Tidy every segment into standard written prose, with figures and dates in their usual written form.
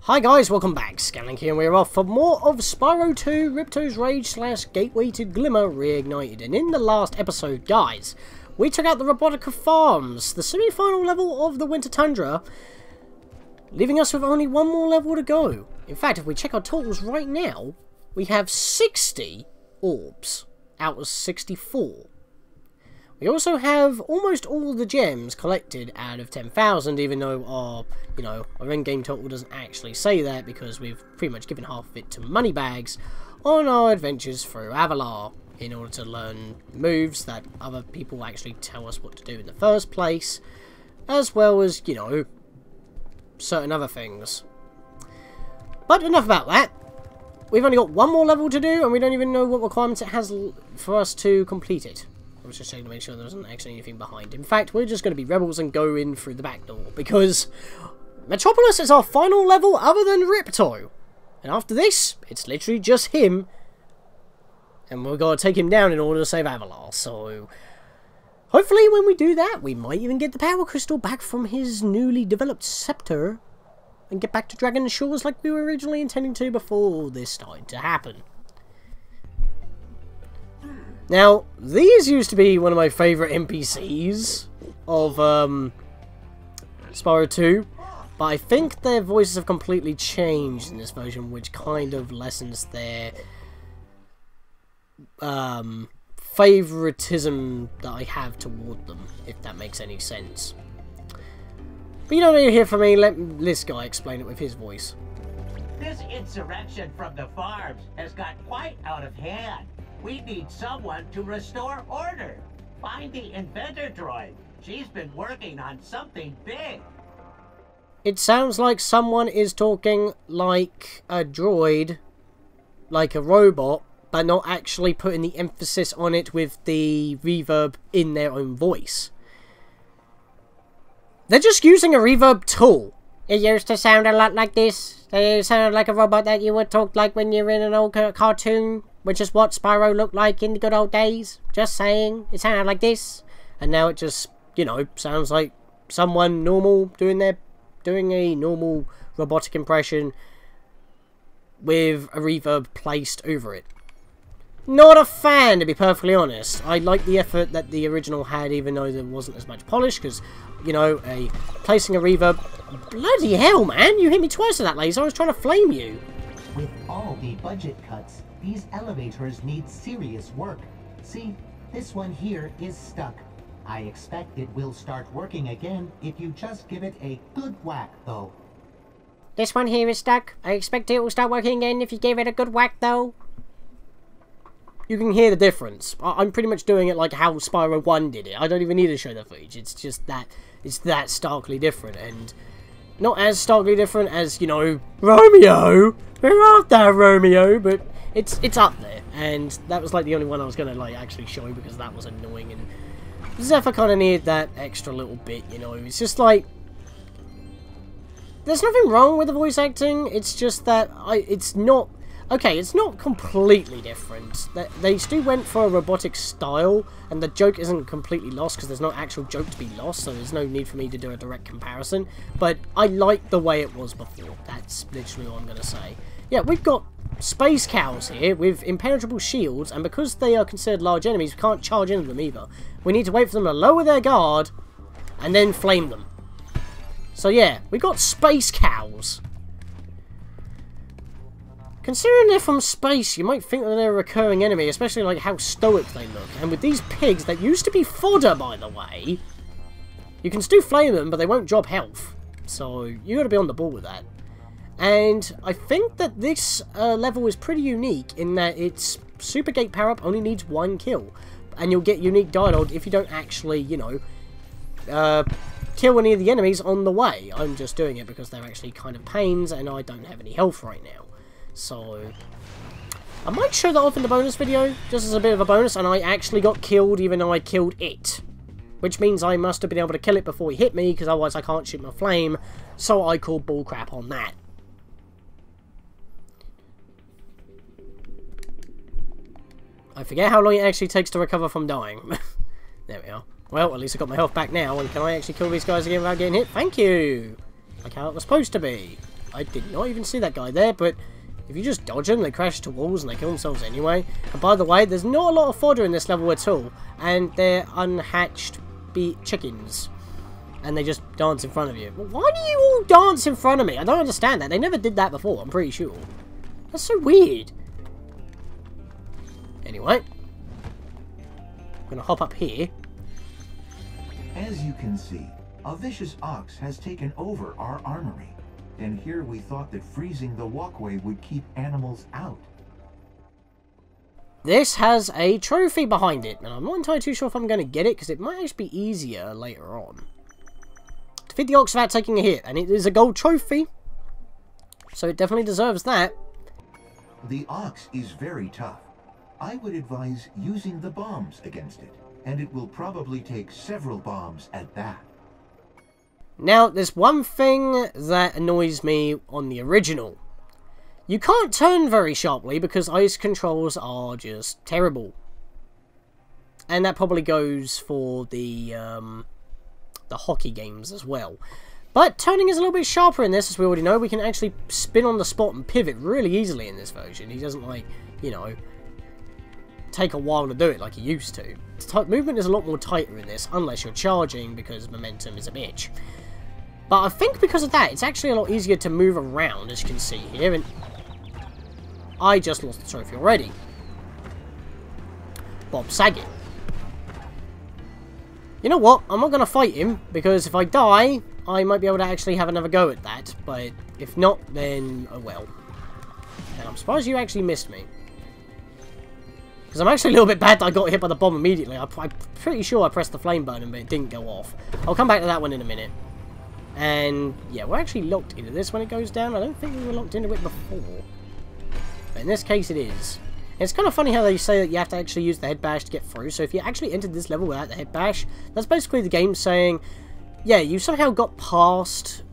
Hi guys, welcome back. Scatlink here, and we're off for more of Spyro 2 Ripto's Rage / Gateway to Glimmer Reignited. And in the last episode, guys, we took out the Robotica Farms, the semi-final level of the Winter Tundra, leaving us with only one more level to go. In fact, if we check our totals right now, we have 60 orbs out of 64. We also have almost all the gems collected out of 10,000, even though our in-game total doesn't actually say that, because we've pretty much given half of it to Moneybags on our adventures through Avalar, in order to learn moves that other people actually tell us what to do in the first place, as well as, certain other things. But enough about that. We've only got one more level to do, and we don't even know what requirements it has for us to complete it. I was just checking to make sure there wasn't actually anything behind. In fact, we're just going to be rebels and go in through the back door, because Metropolis is our final level other than Ripto. And after this, it's literally just him, and we've got to take him down in order to save Avalar. So hopefully when we do that, we might even get the power crystal back from his newly developed scepter, and get back to Dragon Shores like we were originally intending to before all this started to happen. Now, these used to be one of my favourite NPCs of Spyro 2, but I think their voices have completely changed in this version, which kind of lessens their favoritism that I have toward them, if that makes any sense. But you don't need to hear from me, let this guy explain it with his voice. This insurrection from the farms has got quite out of hand. We need someone to restore order. Find the inventor droid. She's been working on something big. It sounds like someone is talking like a droid, like a robot, but not actually putting the emphasis on it with the reverb in their own voice. They're just using a reverb tool. It used to sound a lot like this. It sounded like a robot that you would talk like when you're in an old cartoon, which is what Spyro looked like in the good old days. Just saying, it sounded like this. And now it just, sounds like someone normal doing a normal robotic impression with a reverb placed over it. Not a fan, to be perfectly honest. I like the effort that the original had, even though there wasn't as much polish, because, placing a reverb... Bloody hell, man! You hit me twice with that laser. I was trying to flame you. With all the budget cuts, these elevators need serious work. See, this one here is stuck. I expect it will start working again if you just give it a good whack, though. This one here is stuck. I expect it will start working again if you give it a good whack, though. You can hear the difference. I'm pretty much doing it like how Spyro 1 did it. I don't even need to show the footage. It's just that it's that starkly different, and not as starkly different as, Romeo. We're after Romeo, but it's up there. And that was like the only one I was gonna actually show, because that was annoying, and Zephyr kind of needed that extra little bit. It's just like, there's nothing wrong with the voice acting. It's just that it's not. Okay, it's not completely different. They still went for a robotic style, and the joke isn't completely lost, because there's no actual joke to be lost, so there's no need for me to do a direct comparison. But I like the way it was before. That's literally all I'm going to say. Yeah, we've got space cows here with impenetrable shields, and because they are considered large enemies, we can't charge into them either. We need to wait for them to lower their guard, and then flame them. So yeah, we've got space cows. Considering they're from space, you might think that they're a recurring enemy, especially like how stoic they look. And with these pigs, that used to be fodder, by the way, you can still flame them, but they won't drop health. So you got to be on the ball with that. And I think that this level is pretty unique in that its Super Gate power-up only needs 1 kill. And you'll get unique dialogue if you don't actually, kill any of the enemies on the way. I'm just doing it because they're actually kind of pains, and I don't have any health right now. So, I might show that off in the bonus video, just as a bit of a bonus, and I actually got killed even though I killed it. Which means I must have been able to kill it before he hit me, because otherwise I can't shoot my flame, so I called bullcrap on that. I forget how long it actually takes to recover from dying. There we are. Well, at least I got my health back now, and can I actually kill these guys again without getting hit? Thank you! Like how it was supposed to be. I did not even see that guy there, but if you just dodge them, they crash to walls and they kill themselves anyway. And by the way, there's not a lot of fodder in this level at all, and they're unhatched chickens. And they just dance in front of you. Why do you all dance in front of me? I don't understand that. They never did that before, I'm pretty sure. That's so weird. Anyway. I'm going to hop up here. As you can see, a vicious ox has taken over our armory. And here we thought that freezing the walkway would keep animals out. This has a trophy behind it. And I'm not entirely too sure if I'm going to get it, because it might actually be easier later on. Defeat the ox without taking a hit, and it is a gold trophy, so it definitely deserves that. The ox is very tough. I would advise using the bombs against it, and it will probably take several bombs at that. Now, there's one thing that annoys me on the original. You can't turn very sharply because ice controls are just terrible. And that probably goes for the hockey games as well. But turning is a little bit sharper in this, as we already know. We can actually spin on the spot and pivot really easily in this version. He doesn't, like, you know, take a while to do it like he used to. Movement is a lot more tighter in this, unless you're charging, because momentum is a bitch. But I think because of that, it's actually a lot easier to move around, as you can see here, and I just lost the trophy already. Bob Saget. You know what? I'm not going to fight him, because if I die, I might be able to actually have another go at that. But if not, then oh well. And I'm surprised you actually missed me. Because I'm actually a little bit bad that I got hit by the bomb immediately. I'm pretty sure I pressed the flame button, but it didn't go off. I'll come back to that one in a minute. And yeah, we're actually locked into this when it goes down. I don't think we were locked into it before. But in this case, it is. It's kind of funny how they say that you have to actually use the head bash to get through. So if you actually entered this level without the head bash, that's basically the game saying, yeah, you somehow got past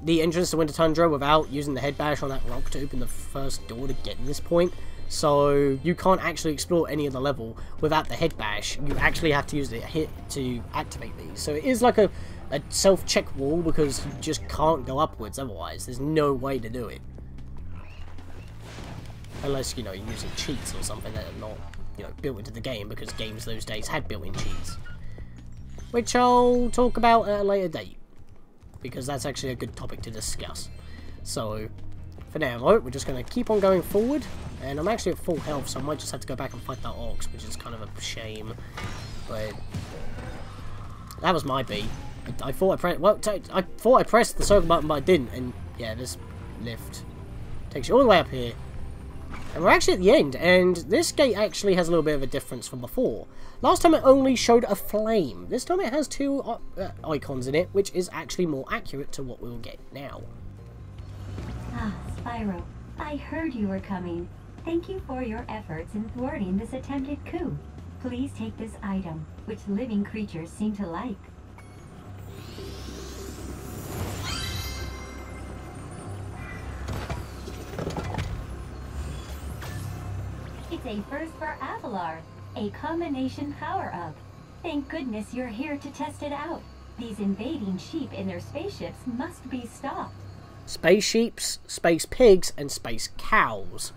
the entrance to Winter Tundra without using the head bash on that rock to open the first door to get to this point. So you can't actually explore any of the level without the head bash. You actually have to use the hit to activate these. So it is like a self-check wall, because you just can't go upwards otherwise. There's no way to do it. Unless, you know, you're using cheats or something that are not, you know, built into the game, because games those days had built-in cheats. Which I'll talk about at a later date, because that's actually a good topic to discuss. So, for now, we're just going to keep on going forward, and I'm actually at full health, so I might just have to go back and fight that ox, which is kind of a shame. But that was my B. I thought I pressed the circle button, but I didn't, and yeah, this lift takes you all the way up here. And we're actually at the end, and this gate actually has a little bit of a difference from before. Last time it only showed a flame. This time it has two icons in it, which is actually more accurate to what we'll get now. Ah, Spyro, I heard you were coming. Thank you for your efforts in thwarting this attempted coup. Please take this item, which living creatures seem to like. It's a first for Avalar, a combination power-up. Thank goodness you're here to test it out. These invading sheep in their spaceships must be stopped. Space sheeps, space pigs, and space cows.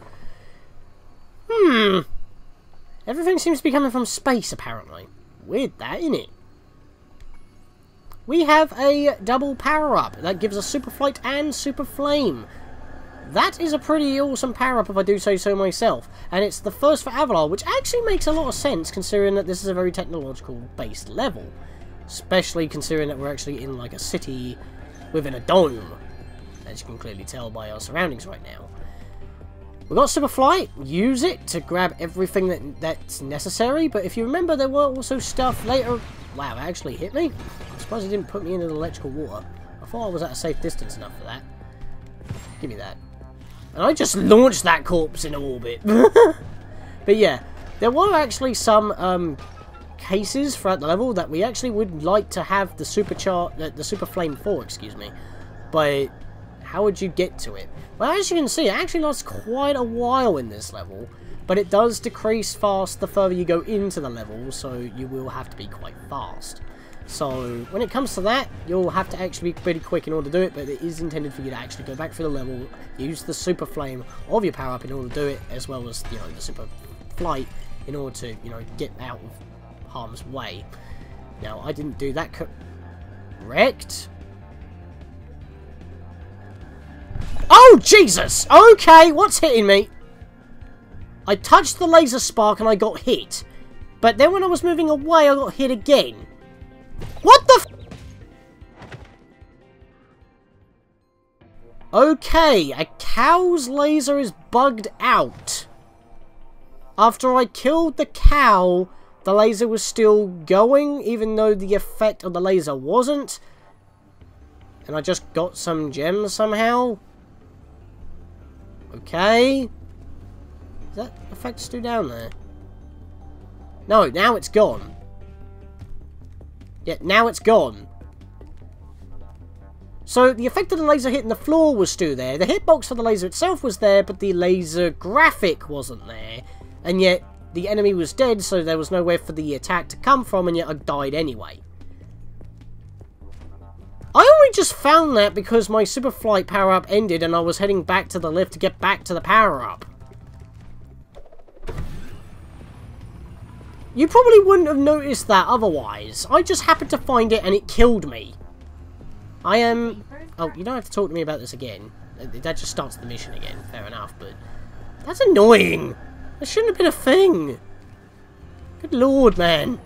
Everything seems to be coming from space, apparently. Weird that, isn't it? We have a double power-up. That gives us Super Flight and Super Flame. That is a pretty awesome power-up, if I do say so myself. And it's the first for Avalar, which actually makes a lot of sense, considering that this is a very technological-based level. Especially considering that we're actually in, like, a city within a dome. As you can clearly tell by our surroundings right now. We've got Super Flight. Use it to grab everything that's necessary. But if you remember, there were also stuff later... Wow, it actually hit me? I suppose it didn't put me into the electrical water. I thought I was at a safe distance enough for that. Give me that. And I just launched that corpse in orbit. But yeah, there were actually some cases throughout the level that we actually would like to have the Super Flame for, excuse me. But how would you get to it? Well, as you can see, it actually lasts quite a while in this level, but it does decrease fast the further you go into the level, so you will have to be quite fast. So, when it comes to that, you'll have to actually be pretty quick in order to do it, but it is intended for you to actually go back through the level, use the super flame of your power-up in order to do it, as well as, you know, the super flight in order to, you know, get out of harm's way. Now, I didn't do that correct. Oh, Jesus! Okay, what's hitting me? I touched the laser spark and I got hit. But then when I was moving away, I got hit again. What the f— Okay, a cow's laser is bugged out. After I killed the cow, the laser was still going, even though the effect of the laser wasn't. And I just got some gems somehow. Okay. Is that effect still down there? No, now it's gone. Yeah, now it's gone. So, the effect of the laser hitting the floor was still there. The hitbox for the laser itself was there, but the laser graphic wasn't there. And yet, the enemy was dead, so there was nowhere for the attack to come from, and yet I died anyway. I only just found that because my super flight power-up ended and I was heading back to the lift to get back to the power-up. You probably wouldn't have noticed that otherwise. I just happened to find it and it killed me. I am... Oh, you don't have to talk to me about this again. That just starts the mission again. Fair enough, but... That's annoying! That shouldn't have been a thing. Good lord, man.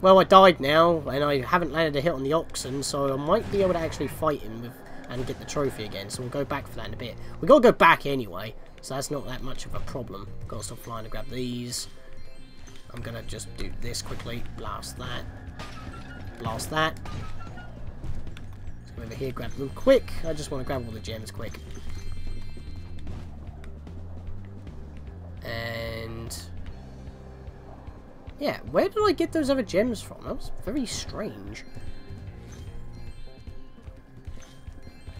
Well, I died now, and I haven't landed a hit on the oxen, so I might be able to actually fight him with, and get the trophy again, so we'll go back for that in a bit. We've got to go back anyway, so that's not that much of a problem. Got to stop flying to grab these. I'm going to just do this quickly. Blast that. Blast that. Let's go over here, grab them quick. I just want to grab all the gems quick. And... yeah, where did I get those other gems from? That was very strange.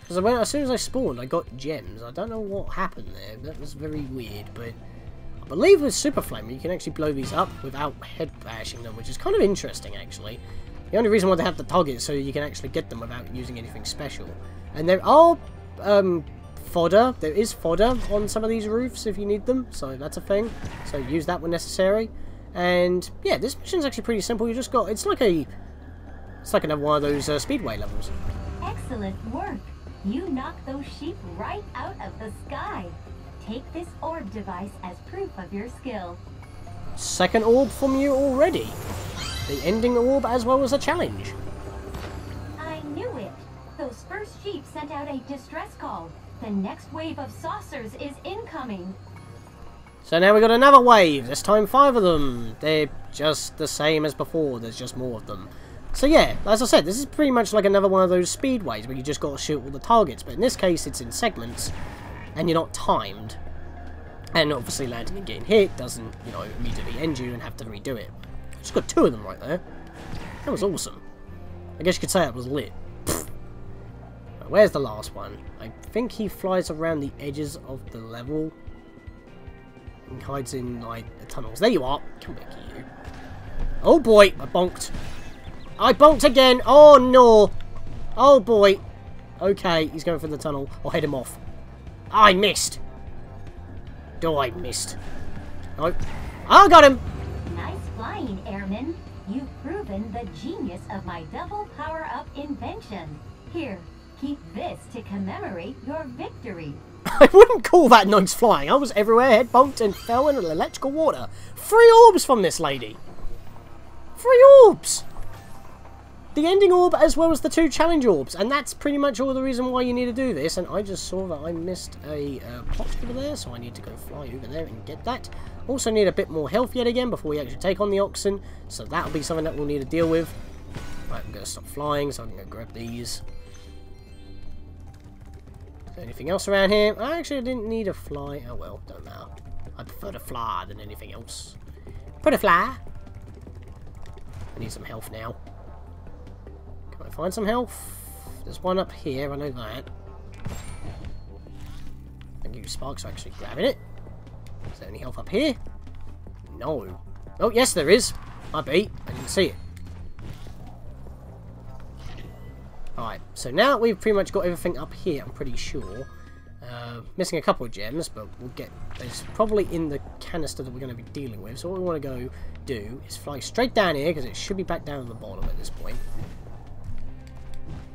Because as soon as I spawned, I got gems. I don't know what happened there. That was very weird, but... I believe with Super Flame, you can actually blow these up without head bashing them, which is kind of interesting, actually. The only reason why they have the target is so you can actually get them without using anything special. And there are fodder. There is fodder on some of these roofs if you need them, so that's a thing. So use that when necessary. And yeah, this mission's actually pretty simple. You just got, it's like another one of those speedway levels. Excellent work. You knocked those sheep right out of the sky. Take this orb device as proof of your skill. Second orb from you already. The ending orb as well as a challenge. I knew it. Those first sheep sent out a distress call. The next wave of saucers is incoming. So now we got another wave. This time 5 of them. They're just the same as before. There's just more of them. So yeah, as I said, this is pretty much like another one of those speedways where you just got to shoot all the targets. But in this case, it's in segments. And you're not timed. And obviously landing and getting hit doesn't, you know, immediately end you and have to redo it. Just got 2 of them right there. That was awesome. I guess you could say that was lit. Where's the last one? I think he flies around the edges of the level. And hides in, like, the tunnels. There you are. Come back here, you. Oh boy, I bonked. I bonked again. Oh no. Oh boy. Okay, he's going for the tunnel. I'll head him off. I missed. Oh, I missed. Oh, I got him. Nice flying, Airman. You've proven the genius of my double power-up invention. Here, keep this to commemorate your victory. I wouldn't call that nice flying. I was everywhere, head bonked and fell in electrical water. 3 orbs from this lady. 3 orbs. The ending orb as well as the 2 challenge orbs. And that's pretty much all the reason why you need to do this. And I just saw that I missed a pot over there. So I need to go fly over there and get that. Also need a bit more health yet again before we actually take on the oxen. So that'll be something that we'll need to deal with. Right, I'm going to stop flying so I can go grab these. Is there anything else around here? I actually didn't need a fly. Oh well, don't matter. I prefer to fly than anything else. Put a fly. I need some health now. Can I find some health? There's one up here, I know that. Thank you, Sparks, for actually grabbing it. Is there any health up here? No. Oh, yes, there is. I beat. I didn't see it. Alright, so now we've pretty much got everything up here, I'm pretty sure. Missing a couple of gems, but we'll get... There's probably in the canister that we're going to be dealing with. So what we want to go do is fly straight down here, because it should be back down at the bottom at this point.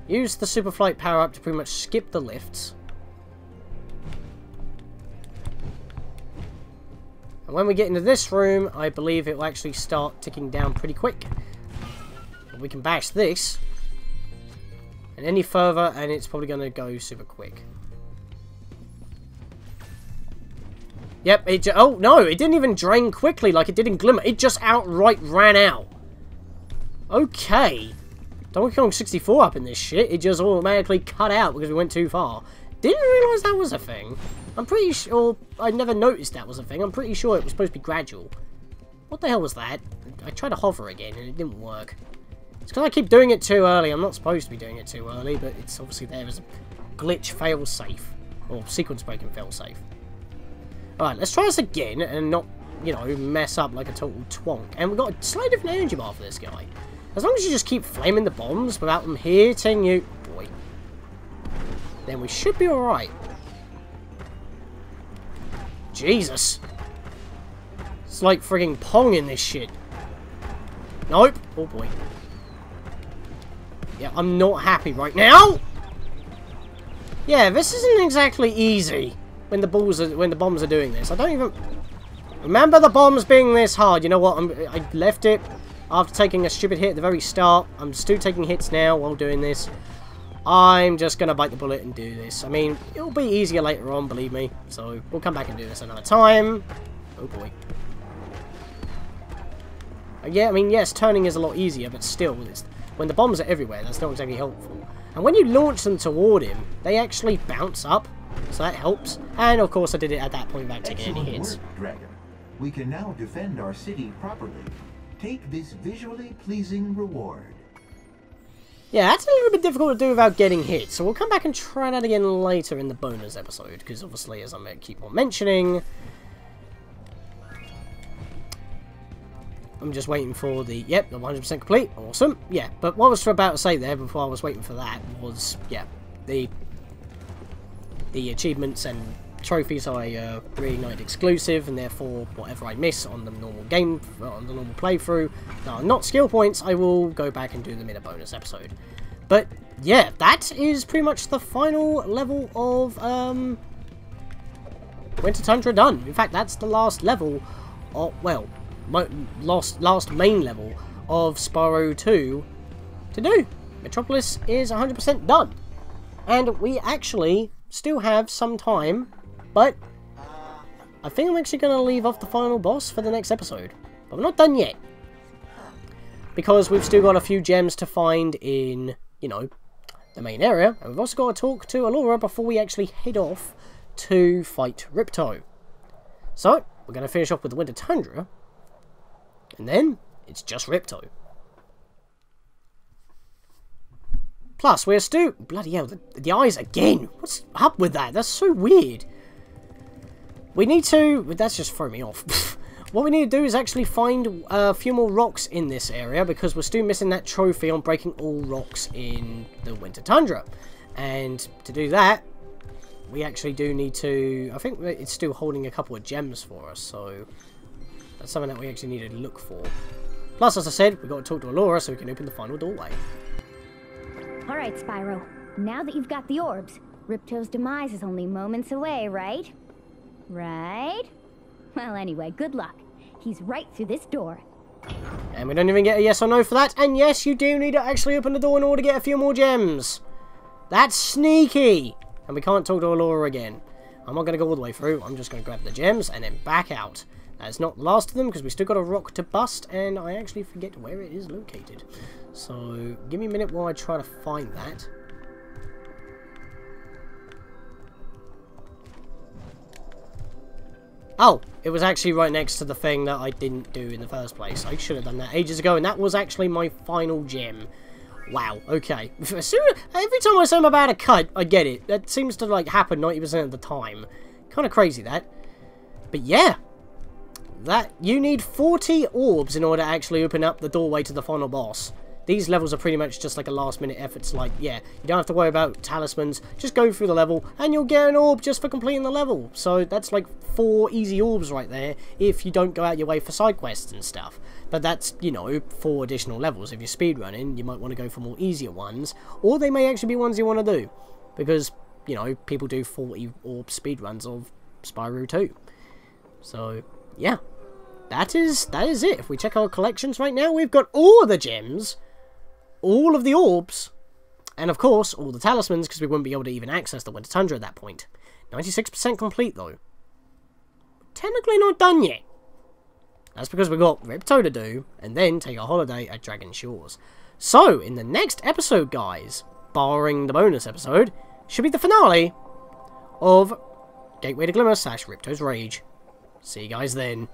Use the super flight power up to pretty much skip the lifts. And when we get into this room, I believe it will actually start ticking down pretty quick. But we can bash this. And any further, and it's probably going to go super quick. Yep, oh no, it didn't even drain quickly like it did in Glimmer. It just outright ran out. Okay. Donkey Kong 64 up in this shit. It just automatically cut out because we went too far. Didn't realise that was a thing. I'm pretty sure... I never noticed that was a thing. I'm pretty sure it was supposed to be gradual. What the hell was that? I tried to hover again and it didn't work. It's because I keep doing it too early. I'm not supposed to be doing it too early, but it's obviously there as a glitch fail-safe. Or sequence breaking fail-safe. Alright, let's try this again and not, you know, mess up like a total twonk. And we've got a slightly different energy bar for this guy. As long as you just keep flaming the bombs without them hitting you, boy, then we should be alright. Jesus. It's like frigging Pong in this shit. Nope. Oh boy. Yeah, I'm not happy right now. Yeah, this isn't exactly easy. When the bombs are doing this. I don't even remember the bombs being this hard. You know what? I left it after taking a stupid hit at the very start. I'm still taking hits now while doing this. I'm just going to bite the bullet and do this. I mean, it'll be easier later on, believe me. So, we'll come back and do this another time. Oh boy. Yeah, I mean, yes, turning is a lot easier, but still, when the bombs are everywhere, that's not exactly helpful. And when you launch them toward him, they actually bounce up. So that helps. And of course I did it at that point without taking any hits. Work, Dragon. We can now defend our city properly. Take this visually pleasing reward. Yeah, that's a little bit difficult to do without getting hit. So we'll come back and try that again later in the bonus episode. Because obviously, as I'm going to keep on mentioning, I'm just waiting for the... Yep, 100% complete. Awesome. Yeah, but what I was about to say there before I was waiting for that was... Yeah, the achievements and trophies are Reignited exclusive, and therefore whatever I miss on the normal game, on the normal playthrough, that are not skill points, I will go back and do them in a bonus episode. But yeah, that is pretty much the final level of Winter Tundra done. In fact, that's the last level of, well, last main level of Spyro 2 to do. Metropolis is 100% done, and we actually still have some time, but I think I'm actually going to leave off the final boss for the next episode. But we're not done yet, because we've still got a few gems to find in, you know, the main area, and we've also got to talk to Allura before we actually head off to fight Ripto. So, we're going to finish off with the Winter Tundra, and then it's just Ripto. Plus, we're still... Bloody hell, the eyes again! What's up with that? That's so weird. We need to... That's just throwing me off. What we need to do is actually find a few more rocks in this area, because we're still missing that trophy on breaking all rocks in the Winter Tundra. And to do that, we actually do need to... I think it's still holding a couple of gems for us, so... That's something that we actually need to look for. Plus, as I said, we've got to talk to Allura so we can open the final doorway. Alright, Spyro. Now that you've got the orbs, Ripto's demise is only moments away, right? Right? Well, anyway, good luck. He's right through this door. And we don't even get a yes or no for that. And yes, you do need to actually open the door in order to get a few more gems. That's sneaky. And we can't talk to Allura again. I'm not going to go all the way through. I'm just going to grab the gems and then back out. That's not the last of them, because we still got a rock to bust, and I actually forget where it is located. So, give me a minute while I try to find that. Oh, it was actually right next to the thing that I didn't do in the first place. I should have done that ages ago, and that was actually my final gem. Wow, okay. Every time I say I'm about to cut, I get it. That seems to, like, happen 90% of the time. Kind of crazy, that. But yeah. That, you need 40 orbs in order to actually open up the doorway to the final boss. these levels are pretty much just like a last minute effort to like, yeah, you don't have to worry about talismans, just go through the level and you'll get an orb just for completing the level. So that's like 4 easy orbs right there if you don't go out your way for side quests and stuff. But that's, you know, 4 additional levels. If you're speedrunning, you might want to go for more easier ones, or they may actually be ones you want to do, because, you know, people do 40 orb speedruns of Spyro 2. So, yeah. That is it. If we check our collections right now, we've got all the gems, all of the orbs, and of course, all the talismans, because we wouldn't be able to even access the Winter Tundra at that point. 96% complete, though. Technically not done yet. That's because we've got Ripto to do, and then take a holiday at Dragon Shores. So, in the next episode, guys, barring the bonus episode, should be the finale of Gateway to Glimmer / Ripto's Rage. See you guys then.